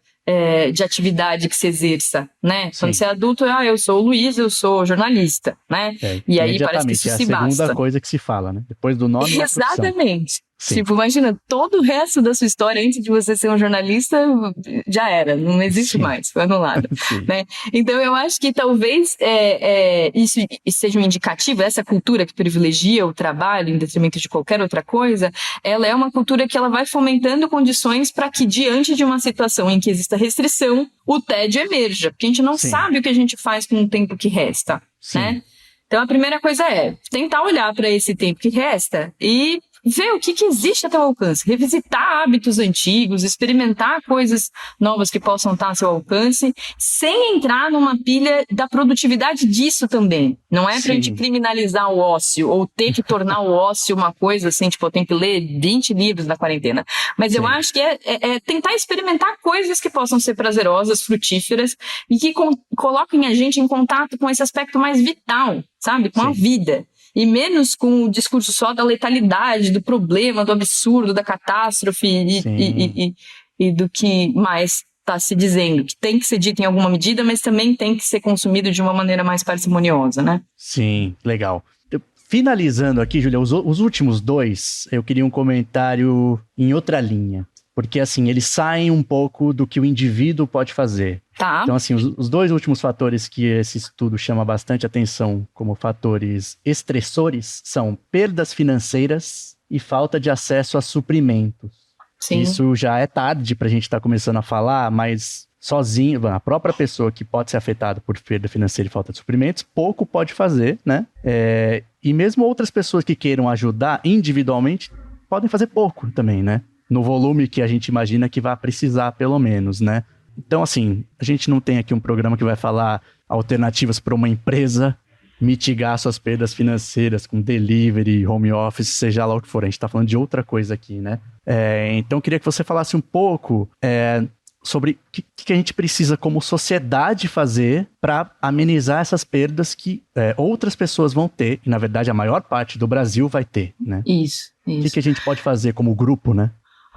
de atividade que se exerça, né? Quando você é adulto, eu sou o Luiz, eu sou jornalista, né? E aí parece que isso se basta. É a segunda coisa que se fala, né? Depois do nome. Exatamente. Tipo, imagina, todo o resto da sua história antes de você ser um jornalista já era, não existe mais, foi anulado, né? Então eu acho que talvez isso seja um indicativo, essa cultura que privilegia o trabalho em detrimento de qualquer outra coisa, ela é uma cultura que ela vai fomentando condições para que diante de uma situação em que exista restrição, o tédio emerja, porque a gente não sabe o que a gente faz com o tempo que resta, né? Então a primeira coisa é tentar olhar para esse tempo que resta e ver o que existe a teu alcance, revisitar hábitos antigos, experimentar coisas novas que possam estar a seu alcance, sem entrar numa pilha da produtividade disso também. Não é pra gente criminalizar o ócio, ou ter que tornar o ócio uma coisa assim, tipo, eu tenho que ler 20 livros na quarentena. Mas eu acho que é tentar experimentar coisas que possam ser prazerosas, frutíferas, e que coloquem a gente em contato com esse aspecto mais vital, sabe? Com a vida. E menos com o discurso só da letalidade, do problema, do absurdo, da catástrofe e do que mais está se dizendo. Que tem que ser dito em alguma medida, mas também tem que ser consumido de uma maneira mais parcimoniosa, né? Sim, legal. Finalizando aqui, Júlia, os últimos dois, eu queria um comentário em outra linha. Porque, assim, eles saem um pouco do que o indivíduo pode fazer. Tá. Então, assim, os dois últimos fatores que esse estudo chama bastante atenção como fatores estressores são perdas financeiras e falta de acesso a suprimentos. Sim. Isso já é tarde para a gente estar começando a falar, mas sozinho, a própria pessoa que pode ser afetada por perda financeira e falta de suprimentos, pouco pode fazer, né? E mesmo outras pessoas que queiram ajudar individualmente, podem fazer pouco também, né? No volume que a gente imagina que vai precisar, pelo menos, né? Então, assim, a gente não tem aqui um programa que vai falar alternativas para uma empresa mitigar suas perdas financeiras com delivery, home office, seja lá o que for. A gente está falando de outra coisa aqui, né? Então, eu queria que você falasse um pouco sobre o que a gente precisa como sociedade fazer para amenizar essas perdas que outras pessoas vão ter, e na verdade a maior parte do Brasil vai ter, né? Isso. O que a gente pode fazer como grupo, né?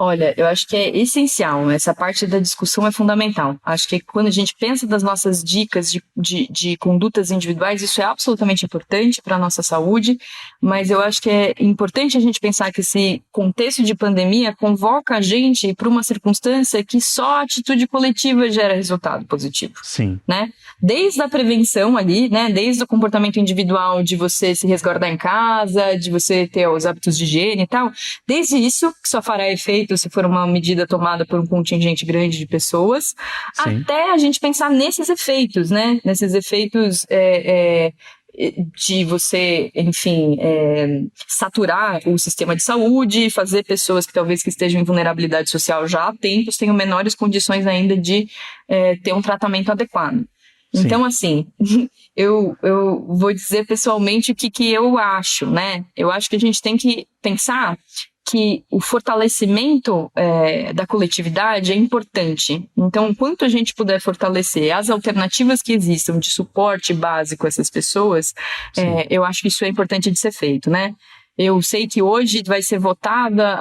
Olha, eu acho que é essencial, essa parte da discussão é fundamental. Acho que quando a gente pensa das nossas dicas de condutas individuais, isso é absolutamente importante para a nossa saúde, mas eu acho que é importante a gente pensar que esse contexto de pandemia convoca a gente para uma circunstância que só a atitude coletiva gera resultado positivo. Sim. Né? Desde a prevenção ali, né? Desde o comportamento individual de você se resguardar em casa, de você ter os hábitos de higiene e tal, desde isso, que só fará efeito se for uma medida tomada por um contingente grande de pessoas, Sim. até a gente pensar nesses efeitos, né? Nesses efeitos de você, enfim, saturar o sistema de saúde, fazer pessoas que talvez que estejam em vulnerabilidade social já há tempos tenham menores condições ainda de ter um tratamento adequado. Sim. Então, assim, eu vou dizer pessoalmente o que eu acho, né? Eu acho que a gente tem que pensar que o fortalecimento da coletividade é importante. Então, quanto a gente puder fortalecer as alternativas que existam de suporte básico a essas pessoas, eu acho que isso é importante de ser feito, né? Eu sei que hoje vai ser votada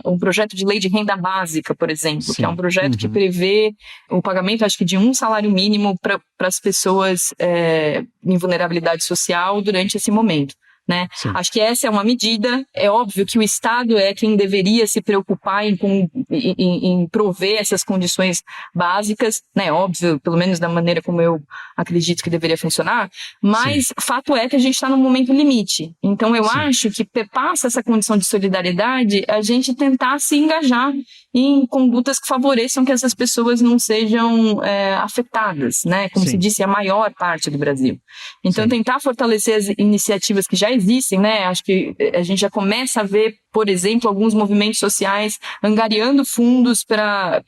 um projeto de lei de renda básica, por exemplo, Sim. Que é um projeto que prevê o pagamento, acho que de um salário mínimo para as pessoas em vulnerabilidade social durante esse momento. Né? Acho que essa é uma medida. É óbvio que o Estado é quem deveria se preocupar em prover essas condições básicas, né? Óbvio, pelo menos da maneira como eu acredito que deveria funcionar, mas fato é que a gente está num momento limite. Então eu acho que passa essa condição de solidariedade a gente tentar se engajar em condutas que favoreçam que essas pessoas não sejam afetadas, né? Como se disse, a maior parte do Brasil. Então tentar fortalecer as iniciativas que já existem, né? Acho que a gente já começa a ver, por exemplo, alguns movimentos sociais angariando fundos para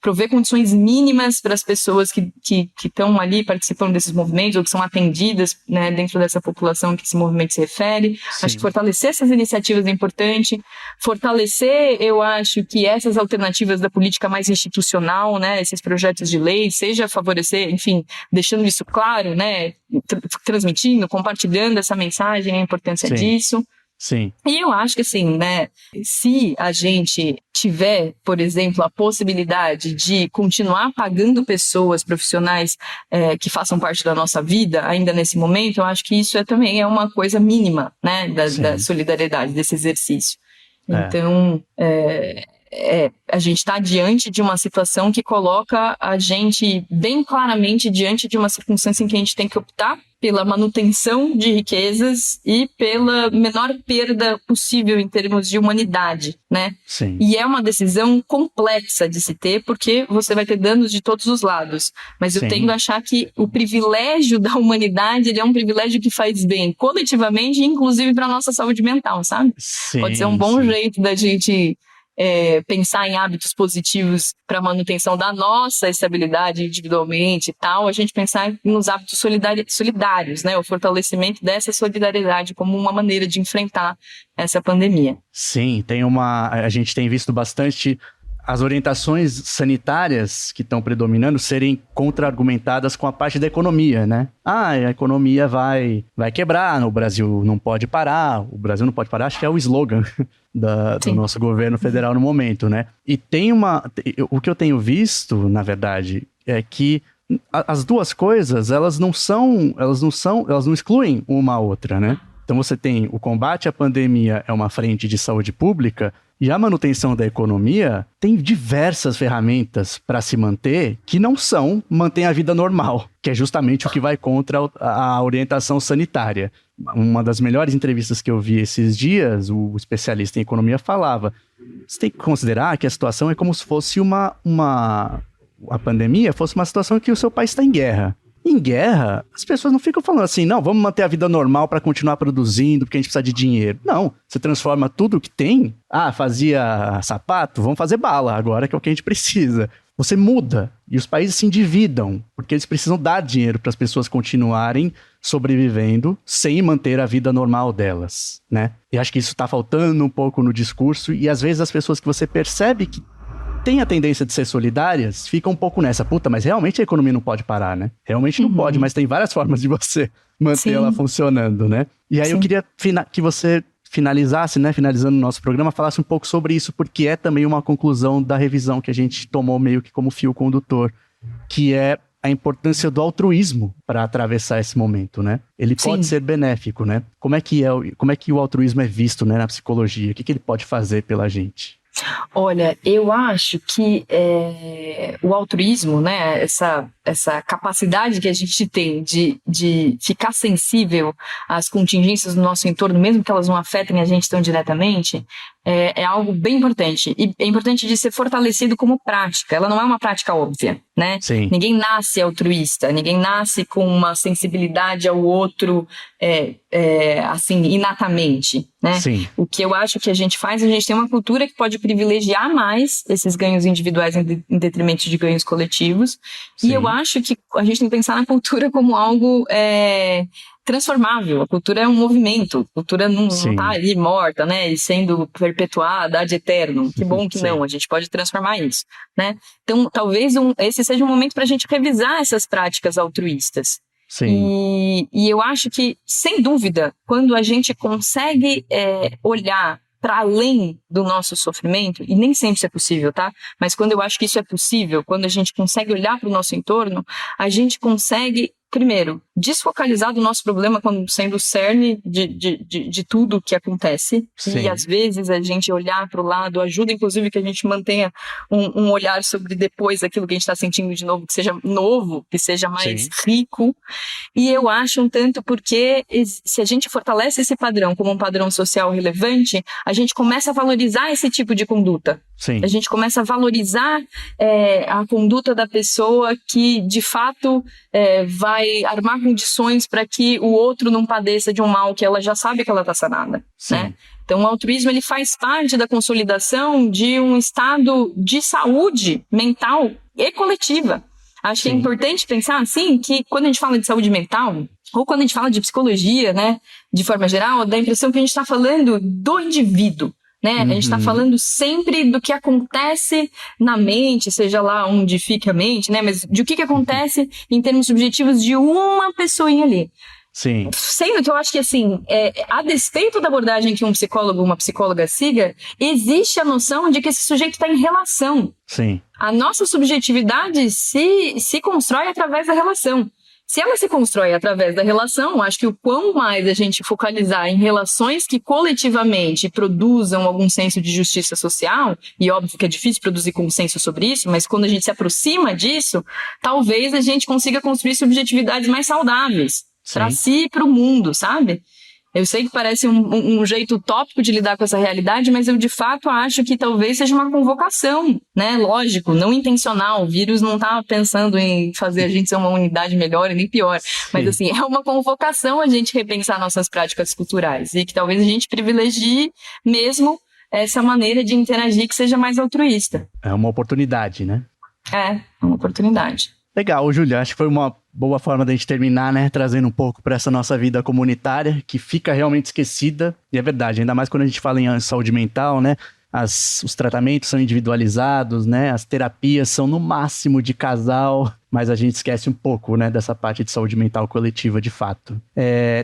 prover condições mínimas para as pessoas que estão ali participando desses movimentos ou que são atendidas, né, dentro dessa população que esse movimento se refere. Acho que fortalecer essas iniciativas é importante. Fortalecer, eu acho que essas alternativas da política mais institucional, né, esses projetos de lei, seja favorecer, enfim, deixando isso claro, né, transmitindo, compartilhando essa mensagem, a importância disso. Sim. E eu acho que assim, né, se a gente tiver, por exemplo, a possibilidade de continuar pagando pessoas profissionais que façam parte da nossa vida, ainda nesse momento, eu acho que isso também é uma coisa mínima, né, da solidariedade, desse exercício. Então, a gente está diante de uma situação que coloca a gente bem claramente diante de uma circunstância em que a gente tem que optar pela manutenção de riquezas e pela menor perda possível em termos de humanidade, né? Sim. E é uma decisão complexa de se ter, porque você vai ter danos de todos os lados. Mas eu tendo a achar que o privilégio da humanidade, ele é um privilégio que faz bem coletivamente, inclusive para a nossa saúde mental, sabe? Pode ser um bom jeito da gente pensar em hábitos positivos para a manutenção da nossa estabilidade individualmente e tal, a gente pensar nos hábitos solidários, né? O fortalecimento dessa solidariedade como uma maneira de enfrentar essa pandemia. Sim, a gente tem visto bastante as orientações sanitárias que estão predominando serem contra-argumentadas com a parte da economia, né? A economia vai quebrar, o Brasil não pode parar, acho que é o slogan do nosso governo federal no momento, né? E o que eu tenho visto, na verdade, é que as duas coisas, elas não excluem uma a outra, né? Então você tem o combate à pandemia é uma frente de saúde pública e a manutenção da economia tem diversas ferramentas para se manter que não mantém a vida normal, que é justamente o que vai contra a orientação sanitária. Uma das melhores entrevistas que eu vi esses dias, o especialista em economia falava, você tem que considerar que a situação é como se fosse a pandemia fosse uma situação em que o seu país está em guerra. Em guerra, as pessoas não ficam falando assim, não, vamos manter a vida normal para continuar produzindo, porque a gente precisa de dinheiro. Não, você transforma tudo o que tem. Fazia sapato, vamos fazer bala agora, que é o que a gente precisa. Você muda e os países se endividam, porque eles precisam dar dinheiro para as pessoas continuarem sobrevivendo sem manter a vida normal delas, né? E acho que isso está faltando um pouco no discurso e às vezes as pessoas que você percebe que tem a tendência de ser solidárias, fica um pouco nessa, mas realmente a economia não pode parar, né? Realmente não pode, mas tem várias formas de você manter ela funcionando, né? E aí eu queria que você finalizasse, né, finalizando o nosso programa, falasse um pouco sobre isso, porque é também uma conclusão da revisão que a gente tomou meio que como fio condutor, que é a importância do altruísmo para atravessar esse momento, né? Ele pode ser benéfico, né? Como é que o altruísmo é visto, né, na psicologia? O que ele pode fazer pela gente? Olha, eu acho que o altruísmo, né, essa capacidade que a gente tem de ficar sensível às contingências do nosso entorno, mesmo que elas não afetem a gente tão diretamente, é algo bem importante. E é importante de ser fortalecido como prática. Ela não é uma prática óbvia, né? Sim. Ninguém nasce altruísta, ninguém nasce com uma sensibilidade ao outro, assim, inatamente, né? Sim. O que eu acho que a gente faz, a gente tem uma cultura que pode privilegiar mais esses ganhos individuais em detrimento de ganhos coletivos. Sim. E eu acho que a gente tem que pensar na cultura como algo transformável. A cultura é um movimento. A cultura não está ali morta, né? E sendo perpetuada ad eterno. Que bom que não. A gente pode transformar isso, né? Então, talvez esse seja um momento para a gente revisar essas práticas altruístas. Sim. E eu acho que, sem dúvida, quando a gente consegue olhar para além do nosso sofrimento, e nem sempre isso é possível, tá? Mas quando eu acho que isso é possível, quando a gente consegue olhar para o nosso entorno, a gente consegue, primeiro, desfocalizar do nosso problema como sendo o cerne de tudo que acontece. Sim. E às vezes a gente olhar para o lado ajuda, inclusive, que a gente mantenha um olhar sobre depois aquilo que a gente está sentindo de novo, que seja novo, que seja mais rico. E eu acho um tanto porque se a gente fortalece esse padrão como um padrão social relevante, a gente começa a valorizar esse tipo de conduta. Sim. A gente começa a valorizar a conduta da pessoa que, de fato, vai armar condições para que o outro não padeça de um mal que ela já sabe que ela está sanada, né? Então, o altruísmo ele faz parte da consolidação de um estado de saúde mental e coletiva. Acho que é importante pensar, assim, que quando a gente fala de saúde mental, ou quando a gente fala de psicologia, né, de forma geral, dá a impressão que a gente está falando do indivíduo, né? A gente está falando sempre do que acontece na mente, seja lá onde fique a mente, né? Mas de o que acontece em termos subjetivos de uma pessoinha ali. Sim. Sendo que eu acho que, assim, a despeito da abordagem que um psicólogo ou uma psicóloga siga, existe a noção de que esse sujeito está em relação. Sim. A nossa subjetividade se constrói através da relação. Se ela se constrói através da relação, acho que o quão mais a gente focalizar em relações que coletivamente produzam algum senso de justiça social, e óbvio que é difícil produzir consenso sobre isso, mas quando a gente se aproxima disso, talvez a gente consiga construir subjetividades mais saudáveis para si e para o mundo, sabe? Eu sei que parece um jeito utópico de lidar com essa realidade, mas eu de fato acho que talvez seja uma convocação, né? Lógico, não intencional. O vírus não está pensando em fazer a gente ser uma unidade melhor e nem pior. Mas assim, é uma convocação a gente repensar nossas práticas culturais e que talvez a gente privilegie mesmo essa maneira de interagir que seja mais altruísta. É uma oportunidade, né? É uma oportunidade. Legal, Júlia, acho que foi uma boa forma da gente terminar, né? Trazendo um pouco para essa nossa vida comunitária, que fica realmente esquecida. E é verdade, ainda mais quando a gente fala em saúde mental, né? Os tratamentos são individualizados, né? As terapias são no máximo de casal, mas a gente esquece um pouco, né? Dessa parte de saúde mental coletiva, de fato.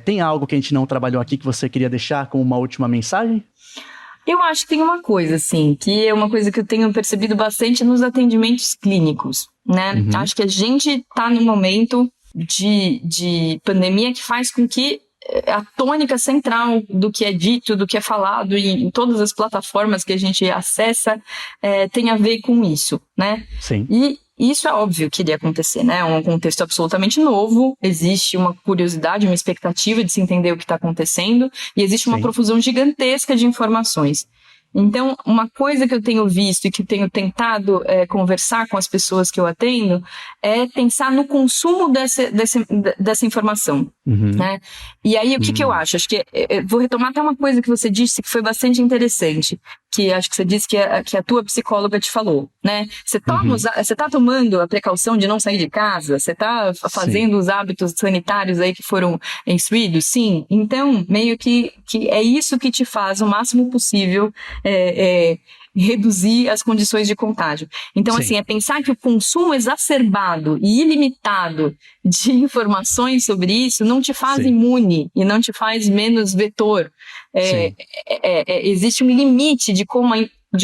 Tem algo que a gente não trabalhou aqui que você queria deixar como uma última mensagem? Eu acho que tem uma coisa, assim, que é uma coisa que eu tenho percebido bastante nos atendimentos clínicos, né? Acho que a gente está num momento de pandemia que faz com que a tônica central do que é dito, do que é falado em todas as plataformas que a gente acessa tem a ver com isso, né? Sim. E isso é óbvio que iria acontecer, né? É um contexto absolutamente novo, existe uma curiosidade, uma expectativa de se entender o que está acontecendo e existe uma profusão gigantesca de informações. Então, uma coisa que eu tenho visto e que tenho tentado conversar com as pessoas que eu atendo é pensar no consumo dessa informação. Né? E aí, o que eu acho? Acho que vou retomar até uma coisa que você disse que foi bastante interessante, que acho que você disse que a tua psicóloga te falou, né? Você tá tomando a precaução de não sair de casa? Você tá fazendo os hábitos sanitários aí que foram instruídos? Sim. Então, meio que é isso que te faz o máximo possível reduzir as condições de contágio. Então, Sim. assim, é pensar que o consumo exacerbado e ilimitado de informações sobre isso não te faz Sim. imune e não te faz menos vetor. Sim. Existe um limite de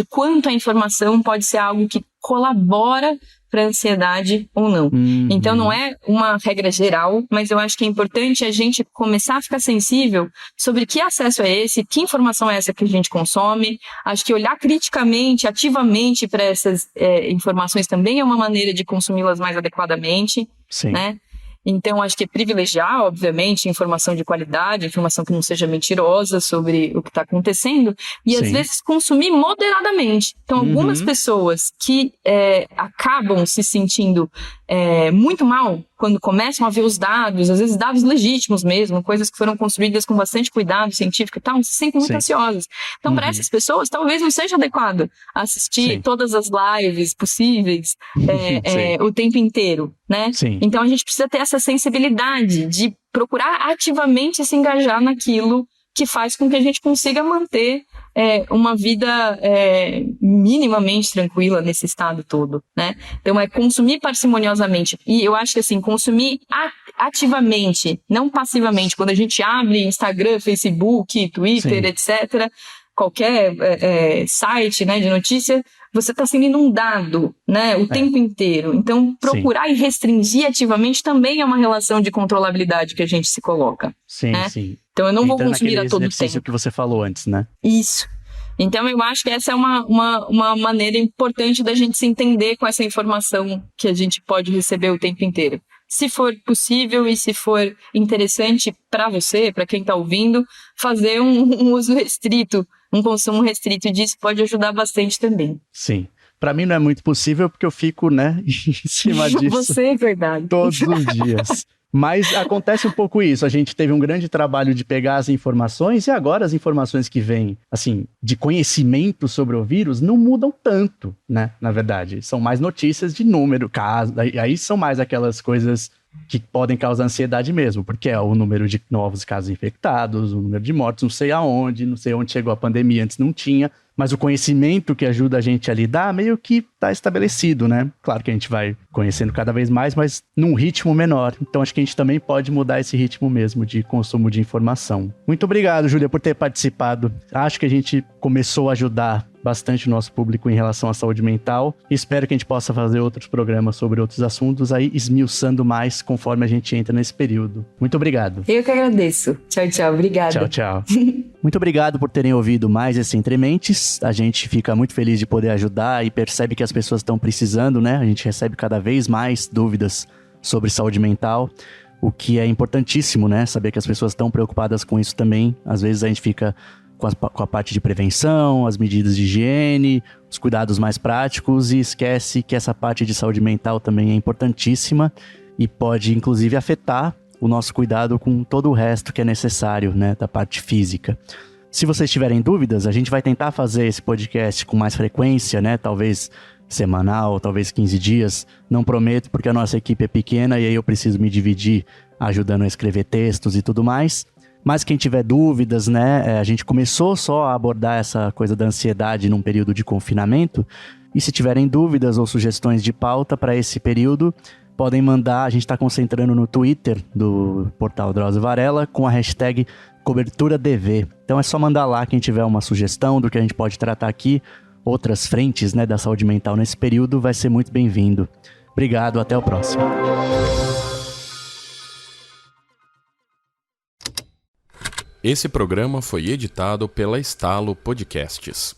quanto a informação pode ser algo que colabora para a ansiedade ou não. Então, não é uma regra geral, mas eu acho que é importante a gente começar a ficar sensível sobre que acesso é esse, que informação é essa que a gente consome. Acho que olhar criticamente, ativamente para essas informações também é uma maneira de consumi-las mais adequadamente. Sim. Né? Então, acho que é privilegiar, obviamente, informação de qualidade, informação que não seja mentirosa sobre o que está acontecendo, e às vezes consumir moderadamente. Então, algumas pessoas que acabam se sentindo muito mal quando começam a ver os dados, às vezes dados legítimos mesmo, coisas que foram construídas com bastante cuidado científico e tal, se sentem muito ansiosas. Então, para essas pessoas, talvez não seja adequado assistir todas as lives possíveis o tempo inteiro, né? Sim. Então, a gente precisa ter essa sensibilidade de procurar ativamente se engajar naquilo que faz com que a gente consiga manter uma vida minimamente tranquila nesse estado todo, né? Então, é consumir parcimoniosamente. E eu acho que, assim, consumir ativamente, não passivamente. Quando a gente abre Instagram, Facebook, Twitter, etc., qualquer site, né, de notícia, você está sendo inundado, né, o tempo inteiro. Então, procurar e restringir ativamente também é uma relação de controlabilidade que a gente se coloca. Sim, né? sim. Então, eu não vou Entra consumir a todo exercício tempo. que você falou antes, né? Isso. Então, eu acho que essa é uma maneira importante da gente se entender com essa informação que a gente pode receber o tempo inteiro. Se for possível e se for interessante para você, para quem está ouvindo, fazer um uso restrito, um consumo restrito disso pode ajudar bastante também. Sim. Para mim não é muito possível porque eu fico, né, em cima disso. Você é verdade. Todos os dias. Mas acontece um pouco isso, a gente teve um grande trabalho de pegar as informações e agora as informações que vêm, assim, de conhecimento sobre o vírus não mudam tanto, né, na verdade. São mais notícias de número, casos, aí são mais aquelas coisas que podem causar ansiedade mesmo, porque é o número de novos casos infectados, o número de mortos, não sei onde chegou a pandemia, antes não tinha, mas o conhecimento que ajuda a gente a lidar meio que está estabelecido, né? Claro que a gente vai conhecendo cada vez mais, mas num ritmo menor. Então acho que a gente também pode mudar esse ritmo mesmo de consumo de informação. Muito obrigado, Júlia, por ter participado. Acho que a gente começou a ajudar bastante o nosso público em relação à saúde mental. Espero que a gente possa fazer outros programas sobre outros assuntos aí, esmiuçando mais conforme a gente entra nesse período. Muito obrigado. Eu que agradeço. Tchau, tchau. Obrigada. Tchau, tchau. Muito obrigado por terem ouvido mais esse Entre Mentes. A gente fica muito feliz de poder ajudar e percebe que as pessoas estão precisando, né? A gente recebe cada vez mais dúvidas sobre saúde mental, o que é importantíssimo, né? Saber que as pessoas estão preocupadas com isso também. Às vezes a gente fica com a parte de prevenção, as medidas de higiene, os cuidados mais práticos e esquece que essa parte de saúde mental também é importantíssima e pode, inclusive, afetar o nosso cuidado com todo o resto que é necessário, né, da parte física. Se vocês tiverem dúvidas, a gente vai tentar fazer esse podcast com mais frequência, né, talvez semanal, talvez 15 dias. Não prometo, porque a nossa equipe é pequena e aí eu preciso me dividir ajudando a escrever textos e tudo mais. Mas quem tiver dúvidas, né, a gente começou só a abordar essa coisa da ansiedade num período de confinamento. E se tiverem dúvidas ou sugestões de pauta para esse período, podem mandar. A gente está concentrando no Twitter do portal Drauzio Varela com a hashtag CoberturaDV. Então é só mandar lá quem tiver uma sugestão do que a gente pode tratar aqui. Outras frentes, né, da saúde mental nesse período, vai ser muito bem-vindo. Obrigado, até o próximo. Esse programa foi editado pela Estalo Podcasts.